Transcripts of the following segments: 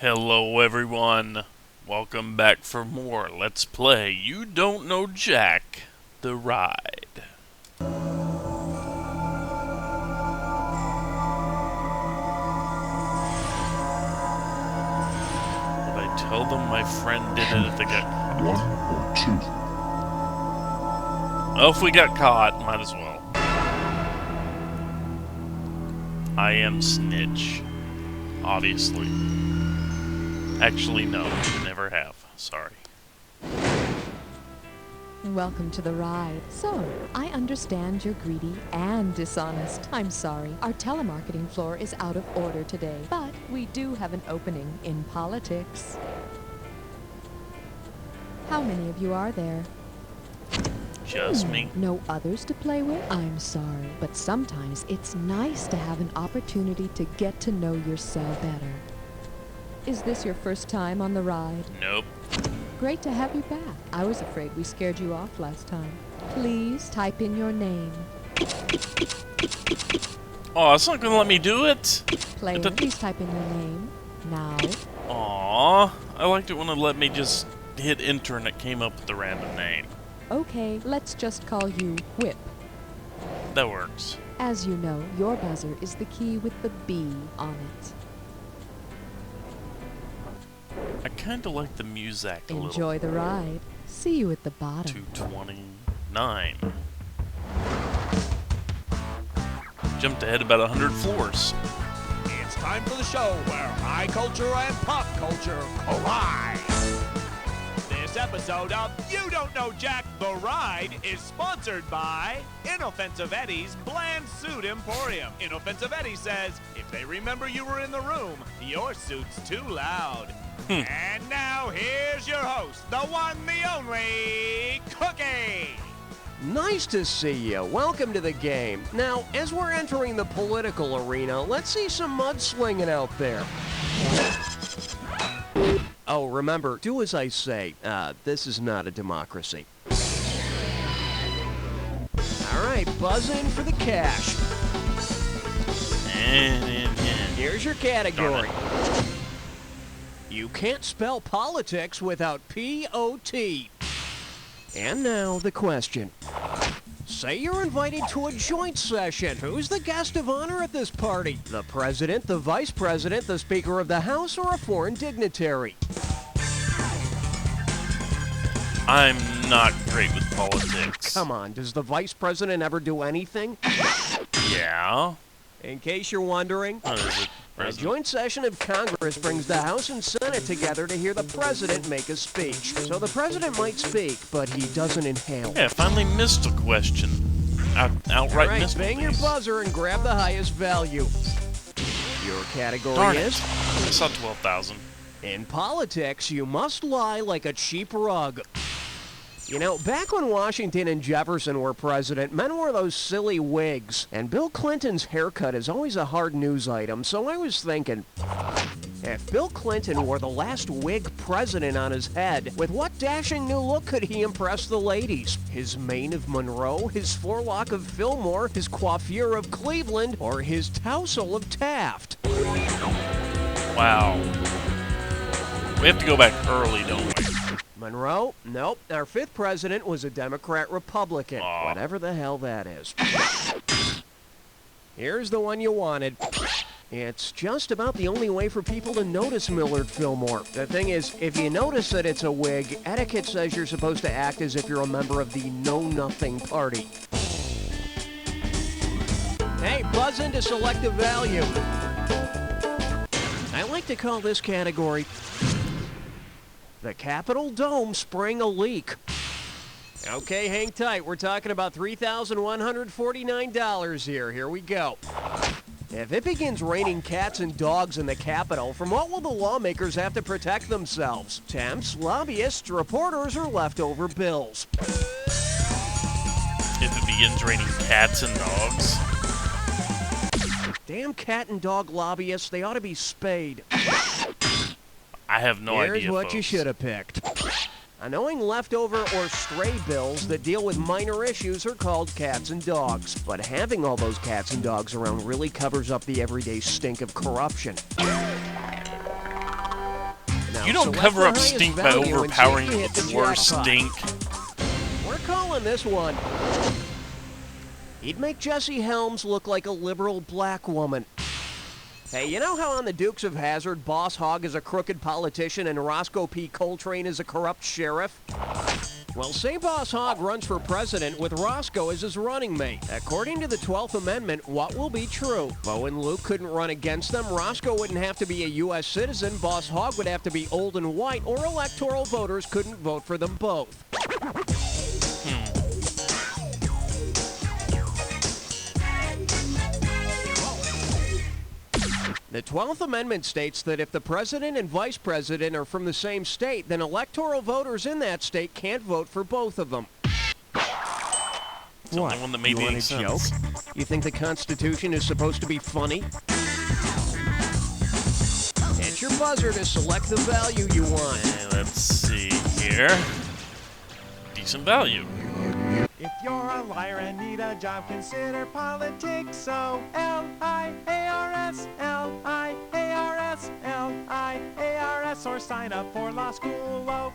Hello everyone, welcome back for more Let's Play You Don't Know Jack, The Ride. Did I tell them my friend did it if they got caught? One or two. Oh, if we got caught, might as well. I am Snitch, obviously. Actually, no, never have. Sorry. Welcome to the ride. So, I understand you're greedy and dishonest. I'm sorry. Our telemarketing floor is out of order today, but we do have an opening in politics. How many of you are there? Just me. No others to play with? I'm sorry, but sometimes it's nice to have an opportunity to get to know yourself better. Is this your first time on the ride? Nope. Great to have you back. I was afraid we scared you off last time. Please type in your name. Oh, it's not gonna let me do it. Player, please type in your name. Now. Aww, I liked it when it let me just hit enter and it came up with the random name. Okay, let's just call you Whip. That works. As you know, your buzzer is the key with the B on it. I kinda like the music a little. Enjoy the ride. See you at the bottom. 229. Jumped ahead about 100 floors. It's time for the show where high culture and pop culture collide. This episode of You Don't Know Jack, The Ride is sponsored by Inoffensive Eddie's Bland Suit Emporium. Inoffensive Eddie says, if they remember you were in the room, your suit's too loud. And now here's your host, the one, the only, Cookie. Nice to see you. Welcome to the game. Now, as we're entering the political arena, let's see some mudslinging out there. Oh, remember, do as I say. This is not a democracy. All right, buzz in for the cash. Here's your category. You can't spell politics without P-O-T. And now the question. Say you're invited to a joint session. Who's the guest of honor at this party? The president, the vice president, the speaker of the house, or a foreign dignitary? I'm not great with politics. Come on, does the vice president ever do anything? Yeah. In case you're wondering, What is it? a joint session of Congress brings the House and Senate together to hear the president make a speech. So the president might speak, but he doesn't inhale. Yeah, I finally missed a question. Outright Right, missed bang one, your please. buzzer and grab the highest value. Your category Darn is... it. I saw 12,000. In politics, you must lie like a cheap rug. You know, back when Washington and Jefferson were president, men wore those silly wigs. And Bill Clinton's haircut is always a hard news item, so I was thinking, if Bill Clinton wore the last wig president on his head, with what dashing new look could he impress the ladies? His mane of Monroe, his forelock of Fillmore, his coiffure of Cleveland, or his tousle of Taft? Wow. We have to go back early, don't we? Monroe? Nope. Our fifth president was a Democrat-Republican. Aw. Whatever the hell that is. Here's the one you wanted. It's just about the only way for people to notice Millard Fillmore. The thing is, if you notice that it's a wig, etiquette says you're supposed to act as if you're a member of the Know-Nothing Party. Hey, buzz into selective value. I like to call this category... The Capitol Dome sprang a leak. Okay, hang tight. We're talking about $3,149 here. Here we go. If it begins raining cats and dogs in the Capitol, from what will the lawmakers have to protect themselves? Temps, lobbyists, reporters, or leftover bills? If it begins raining cats and dogs. Damn cat and dog lobbyists, they ought to be spayed. I have no idea, Here's what folks. you should have picked. Annoying leftover or stray bills that deal with minor issues are called cats and dogs. But having all those cats and dogs around really covers up the everyday stink of corruption. Now, You don't select cover the up highest stink by value and see if overpowering you hit with the worse jackpot. stink. We're calling this one. He'd make Jessie Helms look like a liberal black woman. Hey, you know how on the Dukes of Hazzard, Boss Hogg is a crooked politician and Roscoe P. Coltrane is a corrupt sheriff? Well, say Boss Hogg runs for president with Roscoe as his running mate. According to the 12th Amendment, what will be true? Bo and Luke couldn't run against them, Roscoe wouldn't have to be a U.S. citizen, Boss Hogg would have to be old and white, or electoral voters couldn't vote for them both. The 12th Amendment states that if the president and vice president are from the same state, then electoral voters in that state can't vote for both of them. It's the only one that made You want any a sense. joke? You think the Constitution is supposed to be funny? Hit your buzzer to select the value you want. Okay, let's see here. Decent value. If you're a liar and need a job, consider politics. So L-I-A-R-S, L-I-A-R-S, L-I-A-R-S, or sign up for law school. Oh.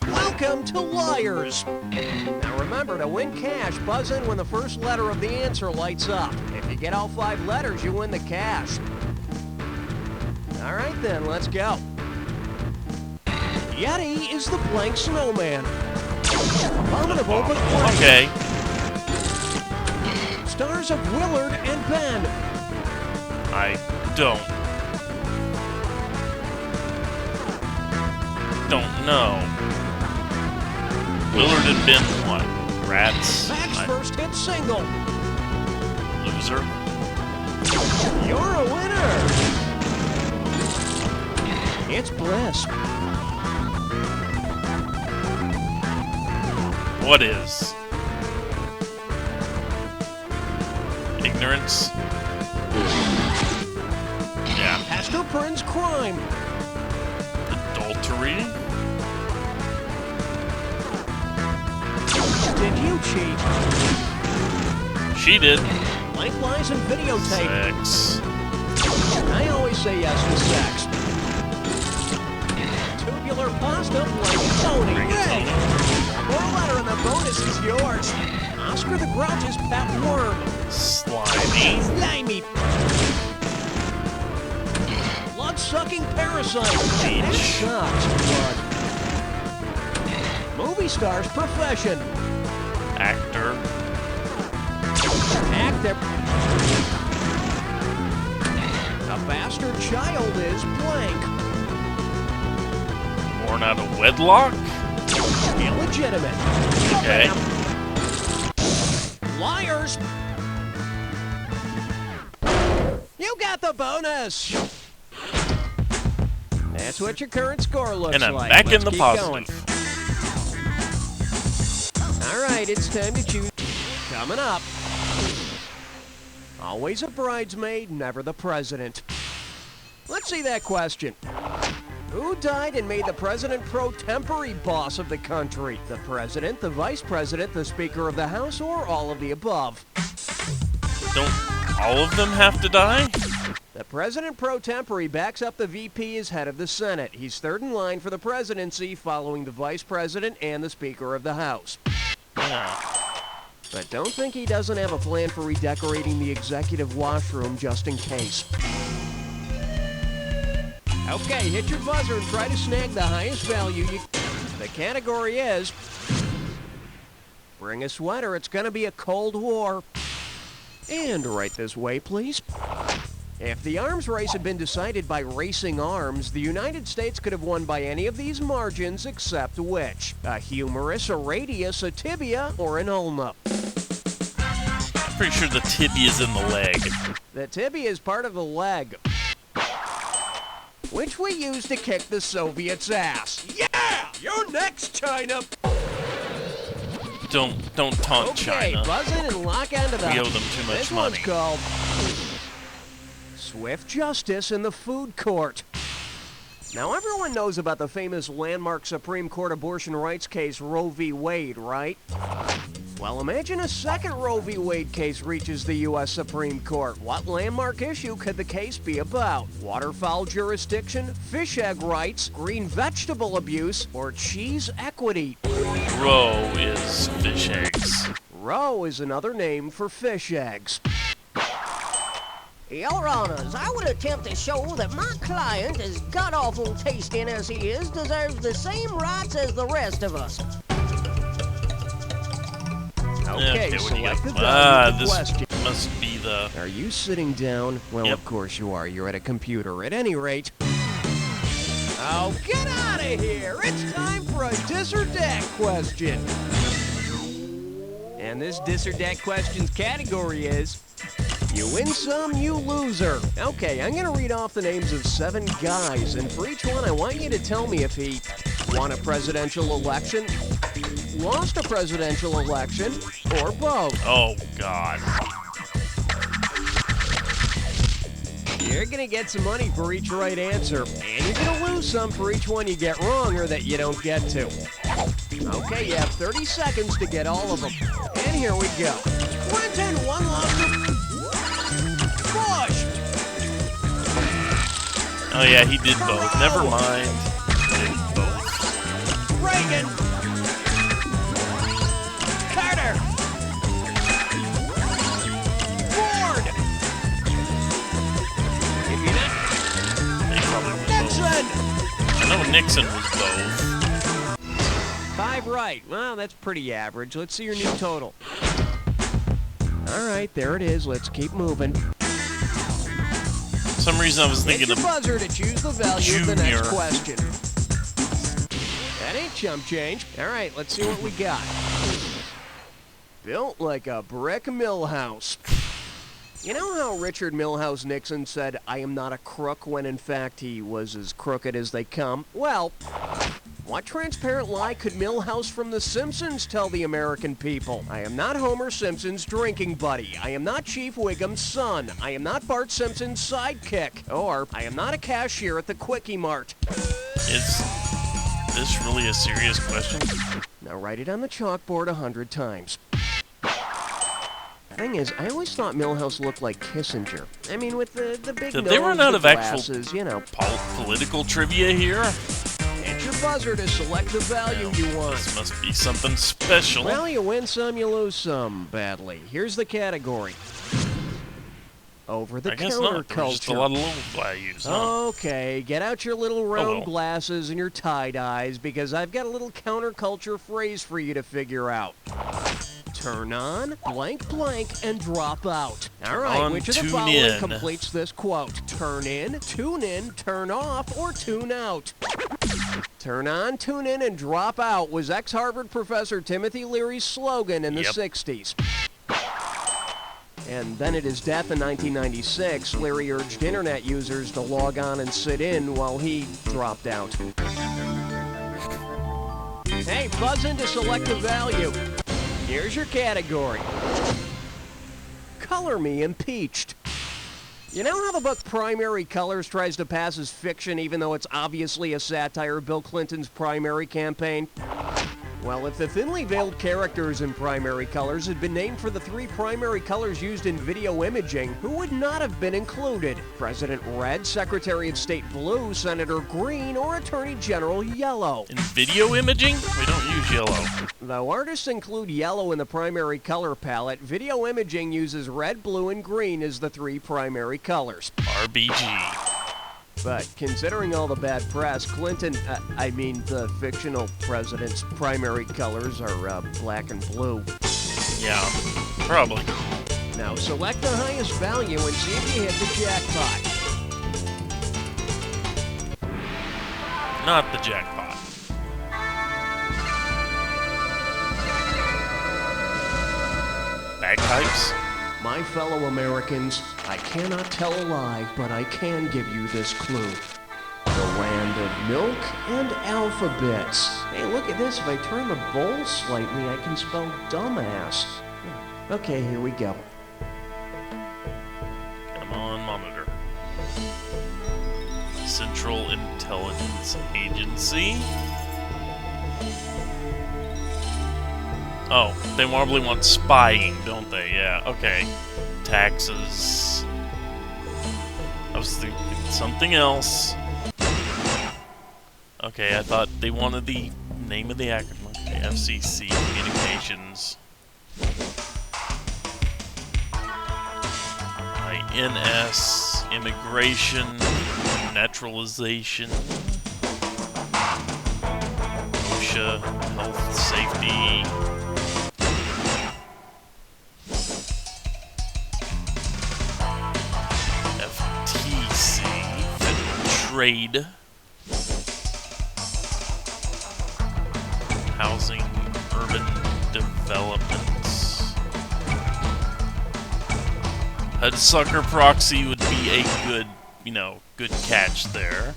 Welcome to Liars. Now remember, to win cash, buzz in when the first letter of the answer lights up. If you get all 5 letters, you win the cash. All right then, let's go. Yeti is the blank snowman. Abominable but blank. Okay. Stars of Willard and Ben. I don't know. Willard and Ben what? Rats? Mac's first hit single. Loser. You're a winner. It's Bliss. What is? Ignorance? Yeah. Pastor Prin's crime. Adultery? Did you cheat? She did. Blank lies and videotape. Sex. I always say yes to sex. Tubular pasta, blank Tony. Bring it, Ray. Tony. More letter and the bonus is yours. Oscar the Grouch's pet worm. Slimy. Slimy. Blood-sucking parasite. Leech. That sucks, blood. Movie star's profession. Actor. Actor. A bastard child is blank. Born out of wedlock? Illegitimate. Okay. Liars. You got the bonus. That's what your current score looks And I'm like. back in Let's the keep positive. going. All right, it's time to choose. Coming up. Always a bridesmaid, never the president. Let's see that question. Who died and made the president pro tempore boss of the country? The president, the vice president, the speaker of the house, or all of the above? Don't all of them have to die? The president pro tempore backs up the VP as head of the Senate. He's third in line for the presidency, following the vice president and the speaker of the house. Yeah. But don't think he doesn't have a plan for redecorating the executive washroom just in case. Okay, hit your buzzer and try to snag the highest value you... The category is... Bring a sweater, it's gonna be a Cold War. And right this way, please. If the arms race had been decided by racing arms, the United States could have won by any of these margins except which? A humerus, a radius, a tibia, or an ulna? Pretty sure the tibia's in the leg. The tibia is part of the leg, which we used to kick the Soviets' ass. Yeah! You're next, China! Don't taunt Okay, China. buzz in and lock onto the... We owe them too much This money. one's called... Swift Justice in the Food Court. Now, everyone knows about the famous landmark Supreme Court abortion rights case Roe v. Wade, right? Well, imagine a second Roe v. Wade case reaches the U.S. Supreme Court. What landmark issue could the case be about? Waterfowl jurisdiction, fish egg rights, green vegetable abuse, or cheese equity? Roe is fish eggs. Roe is another name for fish eggs. Your Honors, I would attempt to show that my client, as god-awful tasting as he is, deserves the same rights as the rest of us. Okay, what do you select the got? value of the This question. must be the... Are you sitting down? Well, Yep. of course you are. You're at a computer. At any rate... Oh, get out of here! It's time for a dis or dat question. And this dis or dat questions category is... You win some, you loser. Okay, I'm going to read off the names of 7 guys, and for each one, I want you to tell me if he won a presidential election, lost a presidential election, or both. Oh, God. You're going to get some money for each right answer, and you're going to lose some for each one you get wrong or that you don't get to. Okay, you have 30 seconds to get all of them. And here we go. Clinton, one lost to Bush. Oh, yeah, he did both. Never mind. He did both. Reagan. Carter. Ford. If you're not, He probably was both. Nixon. I know Nixon was both. 5 right. Well, that's pretty average. Let's see your new total. All right, there it is. Let's keep moving. For some reason I was Hit thinking your of... buzzer to choose the value of the next Junior. question. That ain't chump change. All right, let's see what we got. Built like a brick millhouse. You know how Richard Milhouse Nixon said, "I am not a crook," when in fact he was as crooked as they come? Well, what transparent lie could Milhouse from The Simpsons tell the American people? I am not Homer Simpson's drinking buddy. I am not Chief Wiggum's son. I am not Bart Simpson's sidekick. Or, I am not a cashier at the Quickie Mart. Is this really a serious question? Now write it on the chalkboard 100 times. Thing is, I always thought Milhouse looked like Kissinger. I mean, with the big Did nose, they run out the of actual glasses, you know. Political trivia here? Hit your buzzer to select the value you want. This must be something special. Well, you win some, you lose some, badly. Here's the category. Over the I guess counter not. There's just a lot of low values. Huh? Okay, get out your little round well. glasses and your tie-dyes, because I've got a little counterculture phrase for you to figure out. Turn on, blank, blank, and drop out. All right, on, which of the tune following in. completes this quote? Turn in, turn off, or tune out? Turn on, tune in, and drop out was ex-Harvard professor Timothy Leary's slogan in the Yep. 60s. And then at his death in 1996, Leary urged internet users to log on and sit in while he dropped out. Hey, buzz in to select the value. Here's your category. Color me impeached. You know how the book Primary Colors tries to pass as fiction even though it's obviously a satire of Bill Clinton's primary campaign? Well, if the thinly veiled characters in Primary Colors had been named for the 3 primary colors used in video imaging, who would not have been included? President Red, Secretary of State Blue, Senator Green, or Attorney General Yellow? In video imaging, we don't use yellow. Though artists include yellow in the primary color palette, video imaging uses red, blue, and green as the 3 primary colors. RBG. But considering all the bad press, Clinton, the fictional president's primary colors are black and blue. Yeah, probably. Now select the highest value and see if you hit the jackpot. Not the jackpot. Bagpipes? My fellow Americans, I cannot tell a lie, but I can give you this clue. The land of milk and alphabets. Hey, look at this. If I turn the bowl slightly, I can spell dumbass. Okay, here we go. Come on, monitor. Central Intelligence Agency. Oh, they probably want spying, don't they? Yeah, okay. Taxes. I was thinking something else. Okay, I thought they wanted the name of the acronym. Okay, FCC Communications. INS, Immigration, Naturalization, OSHA, Health, Safety. FTC, Federal Trade. Housing, Urban Developments. Hudsucker Proxy would be a good, good catch there.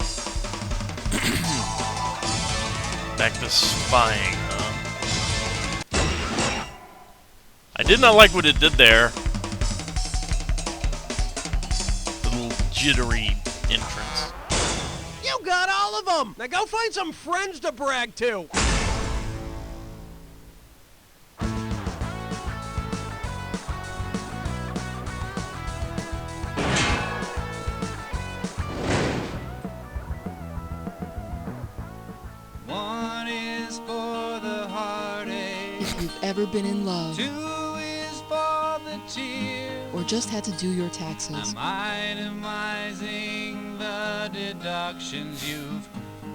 Back to spying, huh? I did not like what it did there. Little jittery entrance. You got all of them! Now go find some friends to brag to! One is for the heartache. If you've ever been in love, Two is for the tear. or just had to do your taxes, I'm itemizing the deductions you've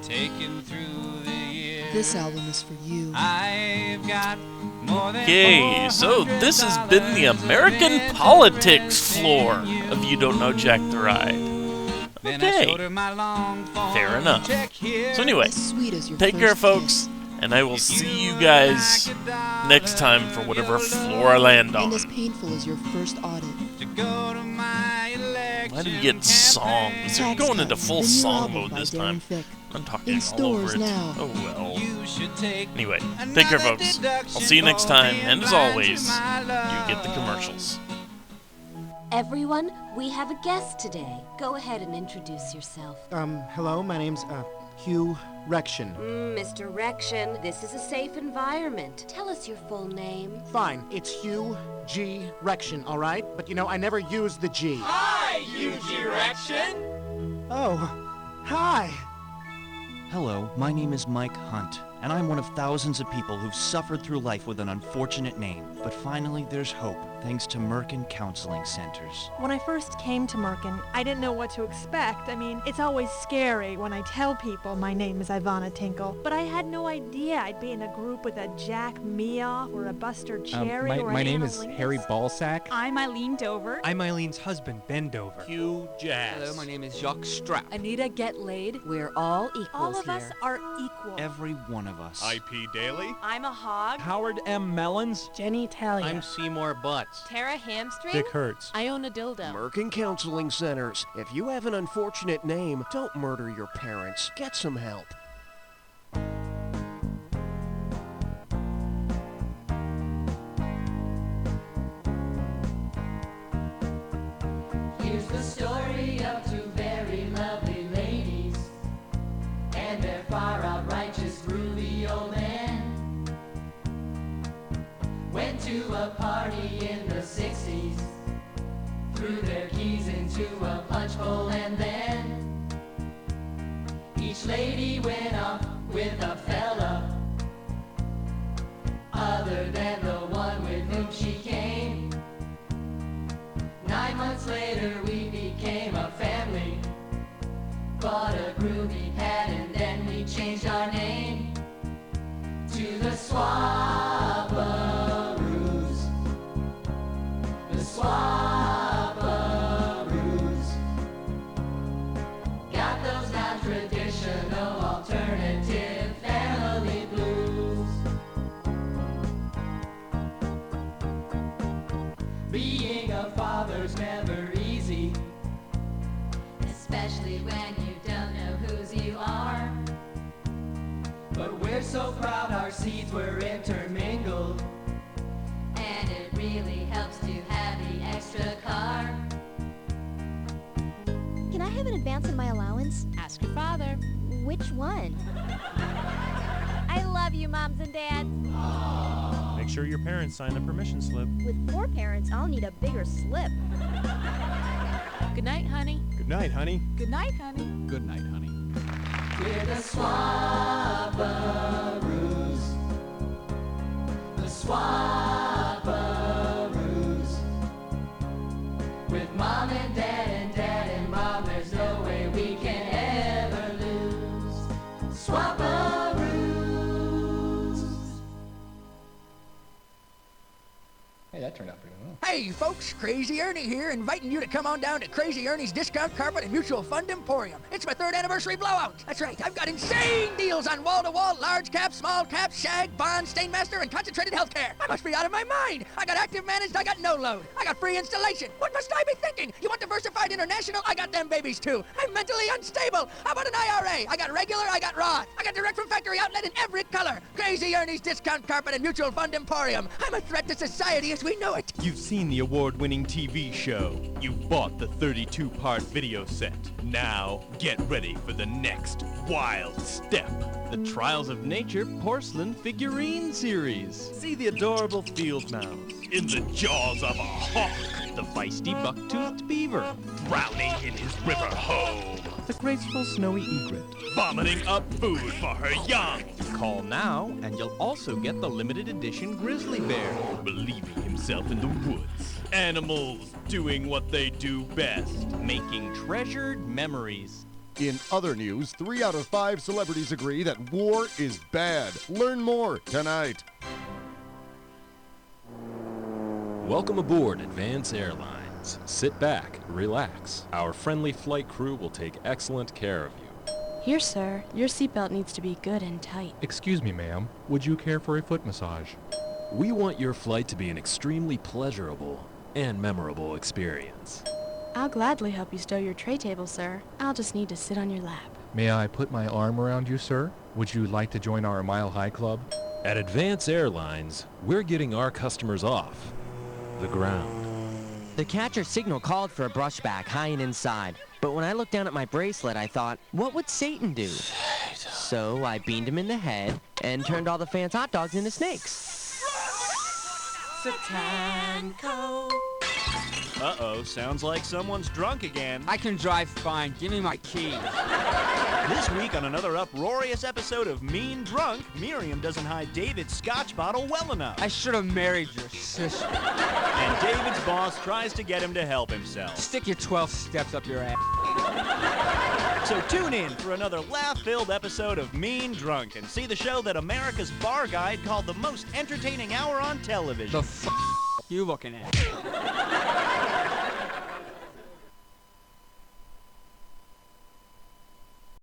taken through the year. this album is for you. I've got more than Okay, so this has been the American politics floor of You Don't Know Jack the Ride. Okay, fair enough. So anyway, As sweet as your take care, first folks, and I will see you guys next time for whatever floor I land kiss, and on. as painful as your first audit. Why do you get songs? You're going into full song mode this time. I'm talking In all over stores it. now. Oh well. Anyway, take care, folks. I'll see you next time, and as always, you get the commercials. Everyone, we have a guest today. Go ahead and introduce yourself. Hello, my name's, Hugh Rection. Mr. Rection, this is a safe environment. Tell us your full name. Fine, it's Hugh G. Rection, alright? But I never use the G. Hi, UG Rection! Oh, hi. Hello, my name is Mike Hunt, and I'm one of thousands of people who've suffered through life with an unfortunate name. But finally, there's hope, thanks to Merkin Counseling Centers. When I first came to Merkin, I didn't know what to expect. I mean, it's always scary when I tell people my name is Ivana Tinkle, but I had no idea I'd be in a group with a Jack Meoff or a Buster Cherry or my an name Anna is Lingus. Harry Ballsack. I'm Eileen Dover. I'm Eileen's husband, Ben Dover. Hugh Jazz. Hello, my name is Jacques Strap. Anita Get Laid. We're all equals All of here. us are equal. Every one of us. IP Daily. I'm a hog. Howard M. Mellons. Jenny Talia. I'm Seymour Butts. Tara Hamstring. Dick Hertz. I own a dildo. Merkin Counseling Centers. If you have an unfortunate name, don't murder your parents. Get some help. Here's the story of two very lovely ladies and their far-out righteous groovy old man. Went to a party in the 60s, threw their keys into a punch bowl, and then each lady went off with a fella other than the one with whom she came. 9 months later we became a family, bought a groovy pad, and then we changed our name to the Swabbaroos. The Swabbaroos. Got those now traditional alternative family blues. Being a father's never easy, especially when you don't know whose you are. But we're so proud our seeds were intermingled, and it really helps to have the extra car. Can I have an advance on my allowance? Ask your father. Which one? I love you, moms and dads. Make sure your parents sign the permission slip. With 4 parents, I'll need a bigger slip. Good night, honey. Good night, honey. Good night, honey. Good night, honey. We're the Swapparoos. The Swapparoos. With Mom and Dad and Mom, there's no way we can ever lose. Swapparoos. Hey, that turned out pretty well. Hey folks, Crazy Ernie here, inviting you to come on down to Crazy Ernie's Discount Carpet and Mutual Fund Emporium. It's my 3rd anniversary blowout. That's right, I've got insane deals on wall-to-wall, large cap, small cap, shag, bond, Stainmaster, and concentrated healthcare. I must be out of my mind. I got active managed, I got no load. I got free installation. What must I be thinking? You want diversified international? I got them babies too. I'm mentally unstable. How about an IRA? I got regular, I got Roth. I got direct from factory outlet in every color. Crazy Ernie's Discount Carpet and Mutual Fund Emporium. I'm a threat to society as we know it. You've seen the award-winning TV show. You bought the 32-part video set. Now, get ready for the next wild step. The Trials of Nature Porcelain Figurine Series. See the adorable field mouse in the jaws of a hawk. The feisty buck-toothed beaver drowning in his river home. The graceful snowy egret. Vomiting up food for her young. Call now, and you'll also get the limited edition grizzly bear, believing himself in the woods. Animals doing what they do best, making treasured memories. In other news, 3 out of 5 celebrities agree that war is bad. Learn more tonight. Welcome aboard Advance Airlines. Sit back, relax. Our friendly flight crew will take excellent care of you. Here, sir. Your seatbelt needs to be good and tight. Excuse me, ma'am. Would you care for a foot massage? We want your flight to be an extremely pleasurable and memorable experience. I'll gladly help you stow your tray table, sir. I'll just need to sit on your lap. May I put my arm around you, sir? Would you like to join our Mile High Club? At Advance Airlines, we're getting our customers off the ground. The catcher signal called for a brushback high and inside, but when I looked down at my bracelet, I thought, what would Satan do? So I beamed him in the head and turned all the fans' hot dogs into snakes. Satanko. Uh-oh, sounds like someone's drunk again. I can drive fine. Give me my key. This week on another uproarious episode of Mean Drunk, Miriam doesn't hide David's scotch bottle well enough. I should have married your sister. And David's boss tries to get him to help himself. Stick your 12 steps up your ass. So tune in for another laugh-filled episode of Mean Drunk and see the show that America's Bar Guide called the most entertaining hour on television. The f*** you looking at?